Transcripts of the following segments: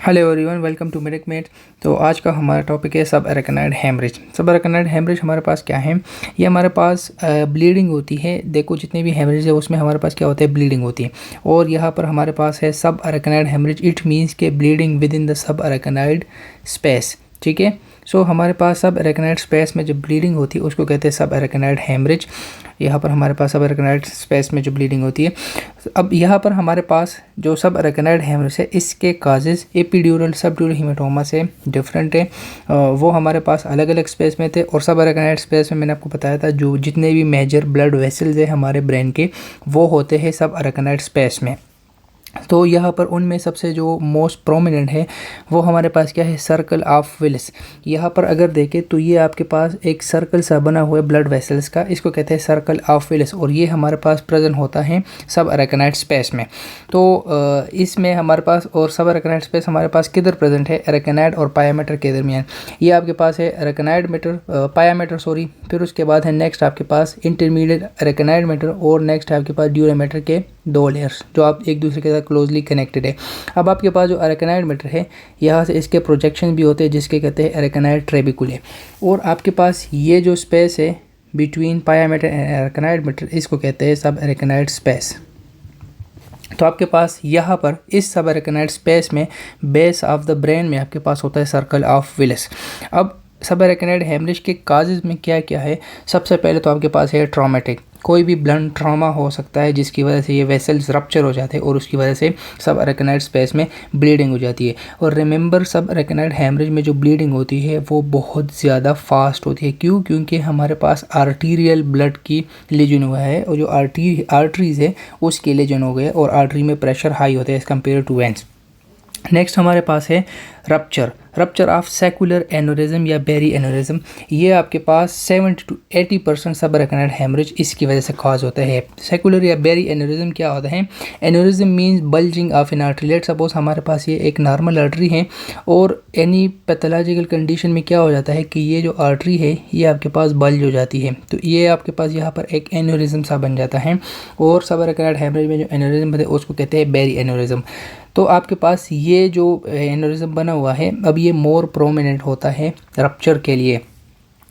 Hello everyone, welcome to Medicmate. तो आज का हमारा टॉपिक है सब अरेकनॉइड हेमरेज। सब अरेकनॉइड हेमरेज हमारे पास क्या है? ये हमारे पास ब्लीडिंग होती है। देखो, जितने भी हेमरेज है उसमें हमारे पास क्या होता है? ब्लीडिंग होती है। और यहाँ पर हमारे पास है subarachnoid haemorrhage. It means के bleeding within the subarachnoid space. ठीक है। सो हमारे पास सब अरेकनॉइड स्पेस में जब ब्लीडिंग होती है उसको कहते हैं सब अरेकनॉइड हेमरेज। यहाँ पर हमारे पास सब अरेकनॉइड स्पेस में जो ब्लीडिंग होती है। अब यहाँ पर हमारे पास जो सब अरेकनॉइड हेमरेज है इसके काजेज एपिड्यूरल सबड्यूरल हीमेटोमा से डिफरेंट है। वो हमारे पास अलग अलग स्पेस में थे। और सब अरेकनॉइड स्पेस में मैंने आपको बताया था जो जितने भी मेजर ब्लड वेसल्स है हमारे ब्रेन के वो होते हैं सब अरेकनॉइड स्पेस में। तो यहाँ पर उनमें सबसे जो मोस्ट प्रोमिनेंट है वो हमारे पास क्या है? Circle of Willis. यहाँ पर अगर देखें तो ये आपके पास एक सर्कल सा बना हुआ है ब्लड वेसल्स का, इसको कहते हैं सर्कल ऑफ विल्स। और ये हमारे पास प्रेजेंट होता है सब अरेकनॉइड स्पेस में। तो इसमें हमारे पास और सब अरेकनॉइड स्पेस हमारे पास किधर प्रेजेंट है? अरेकनॉइड और पायामेटर के दरमियान। ये आपके पास है अरेकनॉइड मेटर, पायामेटर सॉरी। फिर उसके बाद है नेक्स्ट आपके पास इंटरमीडिएट अरेकनॉइड मेटर और नेक्स्ट है आपके पास ड्यूरामेटर के दो लेयर्स जो आप एक दूसरे के साथ क्लोजली कनेक्टेड है। अब आपके पास जो अरेकनॉइड मेटर है यहाँ से इसके प्रोजेक्शन भी होते हैं जिसके कहते हैं अरेकनॉइड ट्रेबिकुले। और आपके पास ये जो स्पेस है बिटवीन पायामेटर एंड अरेकनॉइड मेटर इसको कहते हैं सब अरेकनॉइड स्पेस। तो आपके पास यहाँ पर इस सब अरेकनॉइड स्पेस में बेस ऑफ द ब्रेन में आपके पास होता है सर्कल ऑफ विल्स। अब सब अरेकनॉइड हेमरेज के काजेज में क्या क्या है? सबसे पहले तो आपके पास है ट्रॉमेटिक। कोई भी ब्लंट ट्रॉमा हो सकता है जिसकी वजह से ये वेसल्स रप्चर हो जाते हैं और उसकी वजह से सब अरेकनॉइड स्पेस में ब्लीडिंग हो जाती है। और रिमेंबर, सब अरेकनॉइड हेमरेज में जो ब्लीडिंग होती है वो बहुत ज़्यादा फास्ट होती है। क्यों? क्योंकि हमारे पास आर्टीरियल ब्लड की लीजन हुआ है और जो आर्टरीज है उसके लीजन हो गए और आर्टरी में प्रेशर हाई होता है as compare to veins. Next हमारे पास है रप्चर ऑफ सेकुलर एनोरिज्म या बेरी एनोरिज्म। ये आपके पास 70 to 80% सब अरेकनॉइड हेमरेज इसकी वजह से कॉज होता है। सेकुलर या बेरी एनोरिज्म क्या होता है? Aneurysm means bulging of N artery. Let suppose हमारे पास ये एक नॉर्मल आर्टरी है और एनी पैथोलॉजिकल कंडीशन में क्या हो जाता है कि ये जो आर्टरी है ये आपके पास बल्ज हो जाती है। तो ये आपके पास यहाँ पर एक एनोरिज्म सा बन जाता है। और सब अरेकनॉइड हेमरेज में जो एनोरिज्म बनते हैं उसको कहते हैं बेरी एनोरिज्म। तो आपके पास ये जो एनोरिज्म बना हुआ है अब ये मोर प्रोमिनेंट होता है रप्चर के लिए।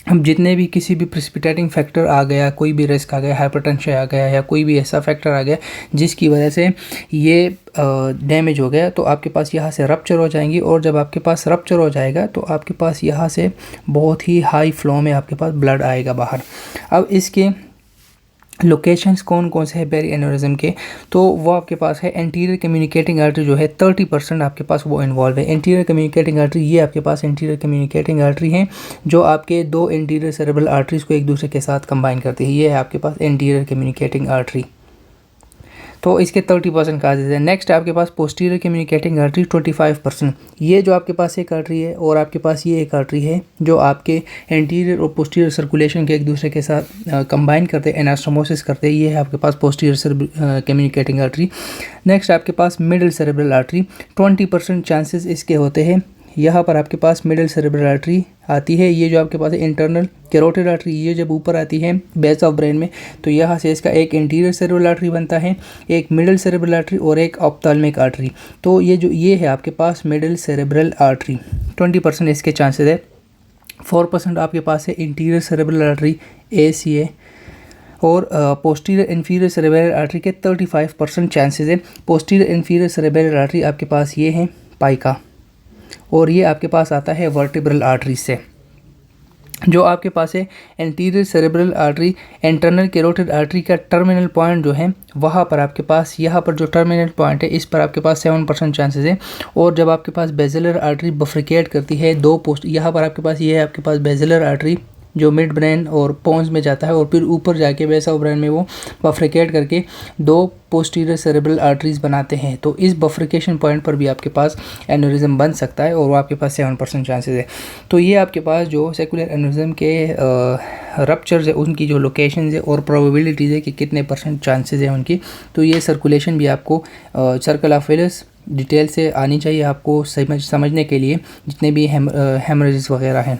हम जितने भी किसी भी प्रेसिपिटेटिंग फैक्टर आ गया, कोई भी रिस्क आ गया, हाइपरटेंशन आ गया या कोई भी ऐसा फैक्टर आ गया जिसकी वजह से ये डैमेज हो गया तो आपके पास यहाँ से रप्चर हो जाएंगी। और जब आपके पास रप्चर हो जाएगा तो आपके पास यहाँ से बहुत ही हाई फ्लो में आपके पास ब्लड आएगा बाहर। अब इसके लोकेशंस कौन कौन से है बेरी एनोरिज्म के? तो वो आपके पास है एंटीरियर कम्युनिकेटिंग आर्टरी जो है 30% आपके पास वो इन्वॉल्व है। एंटीरियर कम्युनिकेटिंग आर्टरी, ये आपके पास एंटीरियर कम्युनिकेटिंग आर्टरी है जो आपके दो एंटीरियर सेरेब्रल आर्टरीज को एक दूसरे के साथ कंबाइन करती है। ये है आपके पास एंटीरियर कम्युनिकेटिंग आर्टरी। तो इसके 30% काजेज है। नेक्स्ट आपके पास पोस्टीरियर कम्युनिकेटिंग आर्टरी 25%। ये जो आपके पास एक आर्टरी है और आपके पास ये एक आर्टरी है जो आपके एंटीरियर और पोस्टीरियर सर्कुलेशन के एक दूसरे के साथ कंबाइन करते हैं, एनास्टोमोसिस करते हैं। ये है आपके पास पोस्टीरियर कम्युनिकेटिंग आर्टरी। नेक्स्ट आपके पास मिडिल सेरेब्रल आर्टरी, 20% चांसेस इसके होते हैं। यहाँ पर आपके पास मिडिल सेरेब्रल आर्टरी आती है। ये जो आपके पास है इंटरनल कैरोटिड आर्टरी, ये जब ऊपर आती है बेस ऑफ ब्रेन में तो यहाँ से इसका एक इंटीरियर सेरेब्रल आर्टरी बनता है, एक मिडिल सेरेब्रल आर्टरी और एक ऑप्थाल्मिक आर्टरी। तो ये है आपके पास मिडिल सेरेब्रल आर्टरी, 20% इसके चांसेस है। 4% आपके पास है इंटीरियर सेरेब्रल आर्टरी ACA। और पोस्टीरियर इन्फीरियर सेरेब्रल आर्टरी के 35% चांसेस है। पोस्टीरियर इन्फीरियर सेरेब्रल आर्टरी आपके पास ये है पाइका और ये आपके पास आता है वर्टिब्रल आर्टरी से। जो आपके पास है anterior cerebral artery, internal carotid artery का टर्मिनल पॉइंट जो है वहाँ पर आपके पास, यहाँ पर जो टर्मिनल पॉइंट है इस पर आपके पास 7% चांसेस है। और जब आपके पास बेजिलर आर्टरी बफ्रिकेट करती है दो पोस्ट, यहाँ पर आपके पास ये है आपके पास बेजिलर आर्टरी जो मिड ब्रेन और पोन्स में जाता है और फिर ऊपर जाके बेस ऑफ ब्रेन में वो बफ्रिकेट करके दो पोस्टीरियर सेरेब्रल आर्टरीज बनाते हैं। तो इस बफ्रिकेशन पॉइंट पर भी आपके पास एनोरिज्म बन सकता है और वो आपके पास 7% चांसेस है। तो ये आपके पास जो सेकुलर एनोरिज्म के रप्चर्स है उनकी जो लोकेशंस है और प्रोबेबिलिटीज़ है कि कितने % चांसेस है उनकी। तो ये सर्कुलेशन भी आपको सर्कल ऑफ विल्स डिटेल से आनी चाहिए आपको समझने के लिए जितने भी हेमरेजेस वगैरह हैं।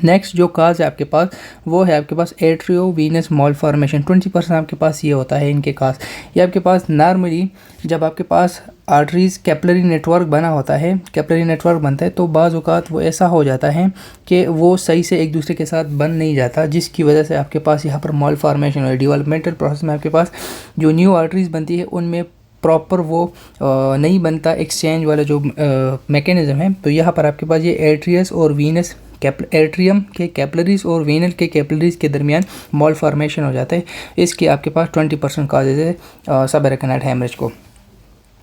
नेक्स्ट जो काज है आपके पास वो है आपके पास एट्रियो वीनस मॉलफॉर्मेशन, 20% आपके पास ये होता है इनके काज। ये आपके पास नॉर्मली जब आपके पास आर्टरीज़ कैपिलरी नेटवर्क बना होता है, कैपिलरी नेटवर्क बनता है, तो बाज़ औक़ात वो ऐसा हो जाता है कि वो सही से एक दूसरे के साथ बन नहीं जाता, जिसकी वजह से आपके पास यहाँ पर मॉल फॉर्मेशन हो। डेवलपमेंटल प्रोसेस में आपके पास जो न्यू आर्टरीज़ बनती है उनमें प्रॉपर वो नहीं बनता एक्सचेंज वाला जो मैकेनिज़्म है। तो यहाँ पर आपके पास ये एट्रियस और वीनस एट्रियम के कैपिलरीज और वेनल के कैपिलरीज के दरमियान मॉल फॉर्मेशन हो जाता है। इसके आपके पास 20% काजेज है सब अरेकनाइड हेमरेज को।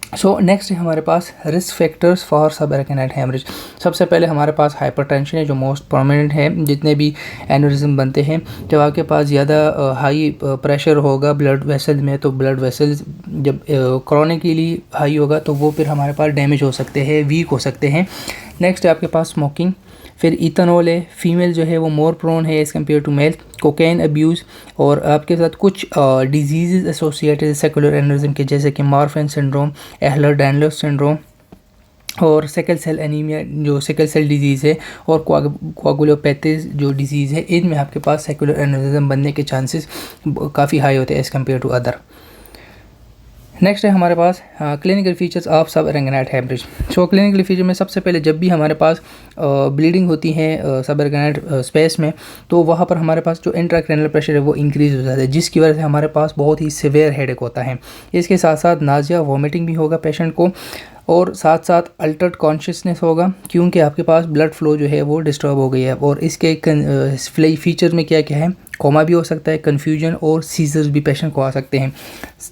सो नेक्स्ट है हमारे पास रिस्क फैक्टर्स फॉर सब अरेकनाइड हेमरेज। सबसे पहले हमारे पास हाइपरटेंशन है जो मोस्ट प्रोमिनेंट है। जितने भी एन्यूरिज्म बनते हैं जब आपके पास ज़्यादा हाई प्रेशर होगा ब्लड वेसल में, तो ब्लड वेसल्स जब क्रॉनिकली हाई होगा तो वो फिर हमारे पास डैमेज हो सकते हैं, वीक हो सकते हैं। नेक्स्ट है आपके पास स्मोकिंग, फिर इथेनॉल है, फीमेल जो है वो मोर प्रोन है as compare to male, cocaine abuse, और आपके साथ कुछ डिजीज़ एसोसिएटेड सेकुलर एन्यूरिज्म के जैसे कि मार्फन सिंड्रोम, एहलर डैनलस सिंड्रोम और सिकल सेल एनीमिया जो सिकल सेल डिजीज़ है, और कोआगुलोपैथीज जो डिजीज़ है, इनमें आपके पास सेकुलर एन्यूरिज्म बनने के चांसेस काफ़ी हाई होते हैं as compare to other. Next है हमारे पास clinical features of subarachnoid haemorrhage. So clinical feature में सबसे पहले जब भी हमारे पास ब्लीडिंग होती है सब अरेकनाइड स्पेस में, तो वहाँ पर हमारे पास जो इंट्राक्रैनियल प्रेशर है वो इंक्रीज़ हो जाता है, जिसकी वजह से हमारे पास बहुत ही सिवियर हेडेक होता है। इसके साथ साथ नाजिया वॉमिटिंग भी होगा पेशेंट को, और साथ साथ अल्टर्ड कॉन्शियसनेस होगा क्योंकि आपके पास ब्लड फ्लो जो है वो डिस्टर्ब हो गई है। और इसके फीचर में क्या क्या है, कोमा भी हो सकता है, कन्फ्यूजन और सीजर्स भी पेशेंट को आ सकते हैं।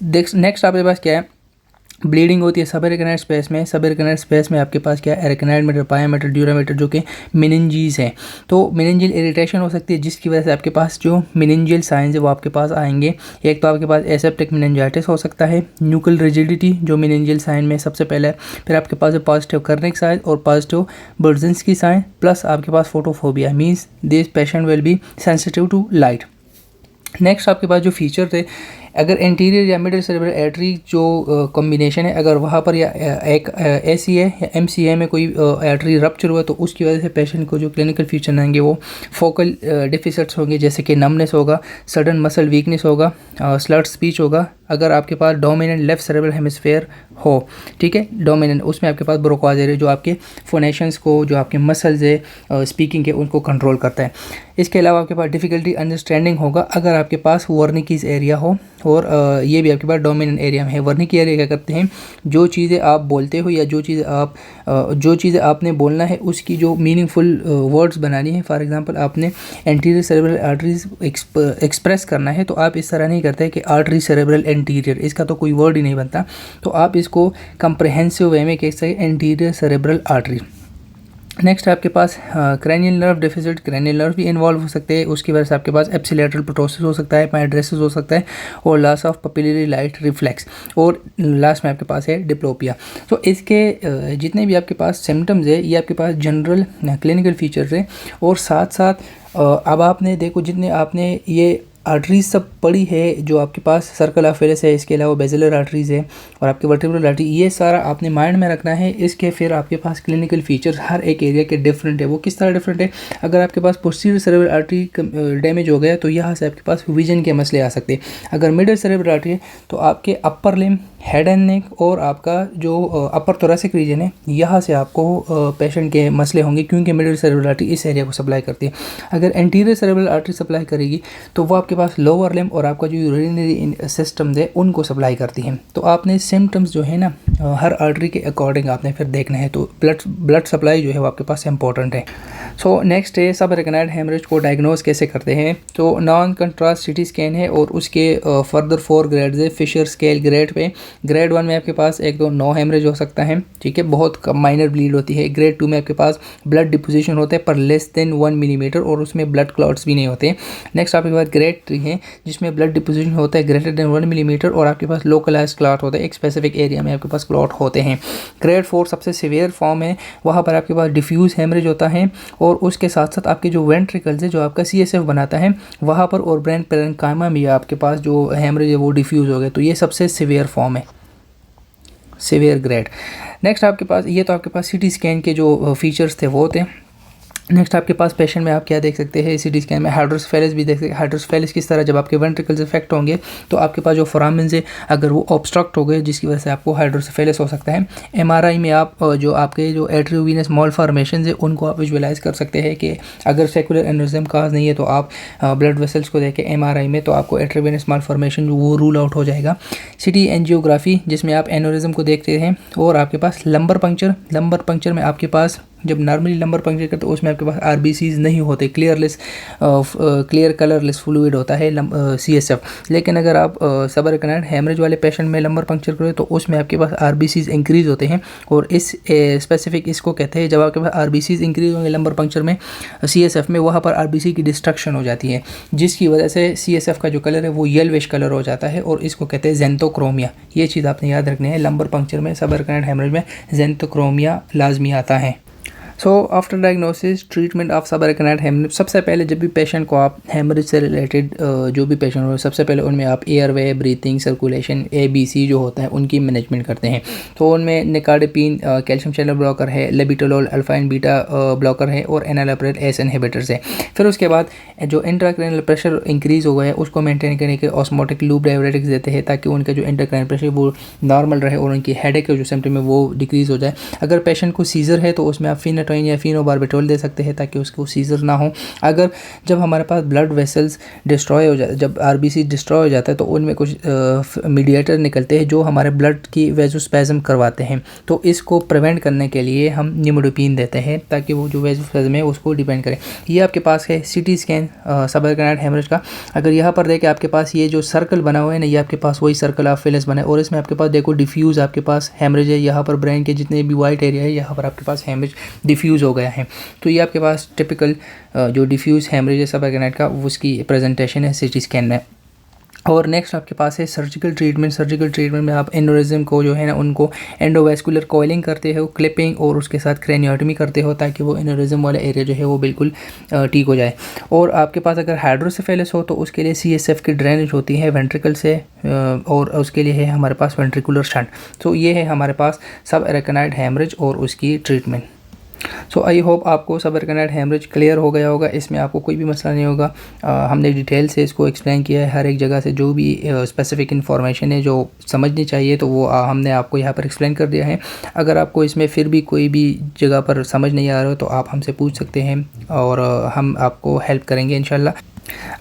नेक्स्ट आपके पास क्या है, ब्लीडिंग होती है सब अरेकनाइड स्पेस में। सब अरेकनाइड स्पेस में आपके पास क्या है, अरेकनाइड मीटर, पायामीटर, ड्यूरामीटर जो कि मेनिंजीज हैं। तो मेनिंजियल इरिटेशन हो सकती है जिसकी वजह से आपके पास जो मेनिंजियल साइंस है वो आपके पास आएंगे। एक तो आपके पास एसेप्टिक मेनिंजाइटिस हो सकता है, न्यूक्लियर रिजिडिटी जो मेनिंजियल साइन में सबसे पहले है, फिर आपके पास पॉजिटिव कर्निक साइन और पॉजिटिव बर्जेंस्की साइन, प्लस आपके पास photophobia means this patient will be sensitive to light. Next आपके पास जो फीचर थे, अगर एंटीरियर या मिडिल सेरेब्रल आर्टरी जो कॉम्बिनेशन है, अगर वहाँ पर या एक ACA या MCA में कोई आर्टरी रप्चर हुआ तो उसकी वजह से पेशेंट को जो क्लिनिकल फीचर आएंगे वो फोकल डिफिसिट्स होंगे, जैसे कि नमनेस होगा, सडन मसल वीकनेस होगा, स्लर्ड स्पीच होगा। अगर आपके पास डोमिनेंट लेफ्ट सेरेब्रल हेमिस्फेयर हो, ठीक है, डोमिनेंट, उसमें आपके पास ब्रोकाजेर जो आपके फोनेशंस को, जो आपके मसल्स है स्पीकिंग के, उनको कंट्रोल करता है। इसके अलावा आपके पास डिफ़िकल्टी अंडरस्टैंडिंग होगा अगर आपके पास वर्निकीज एरिया हो, और ये भी आपके पास डोमिनेंट एरिया में है। वर्निकी एरिया क्या करते हैं, जो चीज़ें आप बोलते हो या जो चीज़ें आपने बोलना है उसकी जो मीनिंगफुल वर्ड्स बनानी है, फॉर एग्जांपल आपने एंटीरियर सेरेब्रल आर्टरीज एक्सप्रेस करना है तो आप इस तरह नहीं करते कि आर्टरी सेरेब्रल एंटीरियर, इसका तो कोई वर्ड ही नहीं बनता, तो आप इसको कंप्रहेंसिव वे में कह सकते हैं एंटीरियर सेरेब्रल आर्टरी। नेक्स्ट आपके पास cranial nerve deficit, cranial nerve भी इन्वॉल्व हो सकते हैं, उसकी वजह से आपके पास एप्सिलेटरल प्रोटोसिस हो सकता है, माइड्रेसिस हो सकता है, और लॉस ऑफ पपिलरी लाइट रिफ्लेक्स, और लास्ट में आपके पास है डिप्लोपिया। तो इसके जितने भी आपके पास सिम्टम्स है ये आपके पास जनरल क्लिनिकल फीचर्स है। और साथ साथ अब आपने देखो जितने आपने ये आर्टरीज सब पड़ी है, जो आपके पास सर्कल ऑफ वेलस है, इसके अलावा बेजिलर आर्टरीज है और आपके वर्टिब्रल आर्टरी, ये सारा आपने माइंड में रखना है। इसके फिर आपके पास क्लिनिकल फीचर्स हर एक एरिया के डिफरेंट है। वो किस तरह डिफरेंट है, अगर आपके पास पोस्टीरियर सेरेब्रल आर्टरी डैमेज हो गया तो यहाँ से आपके पास विजन के मसले आ सकते हैं। अगर मिडिल सेरेब्रल आर्टरी है तो आपके upper limb, head and neck और आपका जो अपर थोरैसिक रीजन है, यहाँ से आपको पेशेंट के मसले होंगे, क्योंकि मिडिल सेरेब्रल आर्टरी इस एरिया को सप्लाई करती है। अगर एंटीरियर सेरेब्रल आर्टरी सप्लाई करेगी तो वो आपके पास लोअर लिम्ब और आपका जो यूरिनरी सिस्टम है उनको सप्लाई करती है। तो आपने सिम्टम्स जो है ना हर आर्टरी के अकॉर्डिंग आपने फिर देखना है, तो ब्लड सप्लाई जो है वो आपके पास इंपॉर्टेंट है। सो नेक्स्ट है सब अरेकनाइड हेमरेज को डायग्नोज कैसे करते हैं। तो नॉन कंट्रास्ट सिटी स्कैन है और उसके फर्दर 4 ग्रेड्स है फिशर स्केल ग्रेड पे। ग्रेड 1 में आपके पास एक तो नो हेमरेज हो सकता है, ठीक है, बहुत माइनर ब्लीड होती है। ग्रेड 2 में आपके पास ब्लड डिपोजिशन होता है पर लेस देन 1 मिलीमीटर और उसमें ब्लड क्लॉट्स भी नहीं होते। नेक्स्ट आपके पास ग्रेड 3 है जिसमें ब्लड डिपोजिशन होता है ग्रेटर देन 1 मिलीमीटर और आपके पास लोकलाइज क्लॉट होता है, एक स्पेसिफिक एरिया में आपके पास क्लॉट होते हैं। ग्रेड 4 सबसे सीवियर फॉर्म है, वहाँ पर आपके पास डिफ्यूज हेमरेज होता है और उसके साथ साथ आपके जो वेंट्रिकल्स है जो आपका CSF बनाता है वहाँ पर और ब्रेन पेरेन्काइमा में आपके पास जो हेमरेज है वो डिफ्यूज हो गए, तो ये सबसे सीवियर फॉर्म है, सीवियर ग्रेड। नेक्स्ट आपके पास ये तो आपके पास CT स्कैन के जो फीचर्स थे वो थे। नेक्स्ट आपके पास पेशेंट में आप क्या देख सकते हैं, सीटी स्कैन में हाइड्रोसेफेलस भी देख सकते हैं। हाइड्रोसेफेलस किस तरह, जब आपके वेंट्रिकल्स इफेक्ट होंगे तो आपके पास जो फोरामेन्स है अगर वो ऑब्स्ट्रक्ट हो गए जिसकी वजह से आपको हाइड्रोसेफेलस हो सकता है। एमआरआई में आप जो आपके जो एट्रियोवेनस मालफॉर्मेशंस है उनको आप विजुअलाइज कर सकते हैं कि अगर सेकुलर एन्युरिज्म काज नहीं है तो आप ब्लड वेसल्स को देखें एमआरआई में तो आपको एट्रियोवेनस मालफॉर्मेशन वो रूल आउट हो जाएगा। सिटी एंजियोग्राफी जिसमें आप एन्युरिज्म को देखते हैं। और आपके पास लंबर पंक्चर में आपके पास जब नॉर्मली लंबर पंक्चर करते तो उसमें आपके पास आरबीसीज नहीं होते, क्लियर कलरलेस फ्लूइड होता है सीएसएफ। लेकिन अगर आप सबअरेकनॉइड हेमरेज वाले पेशेंट में लंबर पंक्चर करें तो उसमें आपके पास आरबीसीज इंक्रीज होते हैं। और इस स्पेसिफिक इसको कहते हैं जब आपके पास आरबीसीज इंक्रीज होंगे लंबर पंक्चर में सीएसएफ में, वहाँ पर आरबीसी की डिस्ट्रक्शन हो जाती है जिसकी वजह से सीएसएफ का जो कलर है वो येलोविश कलर हो जाता है और इसको कहते हैं ज़ेंथोक्रोमिया। ये चीज़ आपने याद रखनी है, लंबर पंक्चर में सबअरेकनॉइड हेमरेज में ज़ेंथोक्रोमिया लाजमी आता है। So after diagnosis treatment of subarachnoid haemorrhage, सबसे पहले जब भी पेशेंट को आप हेमरेज से रिलेटेड जो भी पेशेंट हो सबसे पहले उनमें आप एयरवे, ब्रीथिंग, सर्कुलेशन, ABC जो होता है उनकी मैनेजमेंट करते हैं। तो उनमें निकार्डिपिन कैल्शियम चैनल ब्लॉकर है, लेबिटोलोल अल्फा एंड बीटा ब्लॉकर है और एनालाप्रिल एस इनहिबिटर्स है। फिर उसके बाद जो इंट्राक्रैनियल प्रेशर इंक्रीज़ हो गया है उसको मेंटेन करने के ऑस्मोटिक लूप डायरेटिक्स देते हैं ताकि उनका जो इंट्राक्रैनियल प्रेशर वो नॉर्मल रहे और उनकी हेडेक के जो सिम्टम है वो डिक्रीज़ हो जाए। अगर पेशेंट को सीजर है तो उसमें आप फिनाटोइन या फिनोबार्बिटोल दे सकते हैं ताकि उसको सीजर ना हो। अगर जब हमारे पास ब्लड वेसल्स डिस्ट्रॉय हो जाए, जब आरबीसी डिस्ट्रॉय हो जाता है तो उनमें कुछ मीडिएटर निकलते हैं जो हमारे ब्लड की वेजोस्पैज्म करवाते हैं। तो इसको प्रिवेंट करने के लिए हम निमोडोपिन देते हैं ताकि वो जो वेजोस्पैज्म है उसको डिपेंड करे। ये आपके पास है सिटी स्कैन सबअरेकनॉइड हेमरेज का। अगर यहाँ पर देखें आपके पास ये जो सर्कल बना हुआ है ना, ये आपके पास वही सर्कल ऑफ फिलस बना है और इसमें आपके पास देखो डिफ्यूज़ आपके पास हेमरेज है। यहाँ पर ब्रेन के जितने भी वाइट एरिया है यहाँ पर आपके पास हेमरेज डिफ्यूज़ हो गया है। तो ये आपके पास टिपिकल जो डिफ्यूज़ हेमरेज है सबअरेकनॉइड का उसकी प्रेजेंटेशन है सिटी स्कैन में। और नेक्स्ट आपके पास है सर्जिकल ट्रीटमेंट में आप एन्युरिज्म को जो है ना उनको एंडोवेस्कुलर कॉइलिंग करते हो, क्लिपिंग और उसके साथ क्रेनियोटमी करते हो ताकि वो एन्युरिज्म वाला एरिया जो है वो बिल्कुल ठीक हो जाए। और आपके पास अगर हाइड्रोसेफेलस हो तो उसके लिए सीएसएफ की ड्रेनेज होती है वेंट्रिकल से और उसके लिए है हमारे पास वेंट्रिकुलर शंट। तो ये है हमारे पास सबअरेकनॉइड हेमरेज और उसकी ट्रीटमेंट। सो आई होप आपको सबअरेकनॉइड हेमरेज क्लियर हो गया होगा, इसमें आपको कोई भी मसला नहीं होगा। हमने डिटेल से इसको एक्सप्लेन किया है, हर एक जगह से जो भी स्पेसिफिक इन्फॉर्मेशन है जो समझनी चाहिए तो वो हमने आपको यहाँ पर एक्सप्लेन कर दिया है। अगर आपको इसमें फिर भी कोई भी जगह पर समझ नहीं आ रहा हो तो आप हमसे पूछ सकते हैं और हम आपको हेल्प करेंगे इंशाल्लाह।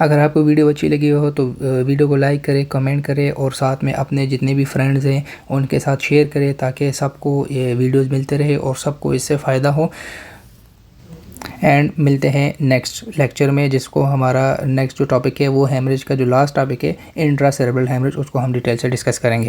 अगर आपको वीडियो अच्छी लगी हो तो वीडियो को लाइक करें, कमेंट करें और साथ में अपने जितने भी फ्रेंड्स हैं उनके साथ शेयर करें ताकि सबको ये वीडियोस मिलते रहे और सबको इससे फ़ायदा हो। एंड मिलते हैं नेक्स्ट लेक्चर में जिसको हमारा नेक्स्ट जो टॉपिक है वो हेमरेज का जो लास्ट टॉपिक है इंट्रासेरेब्रल हेमरेज, उसको हम डिटेल से डिस्कस करेंगे।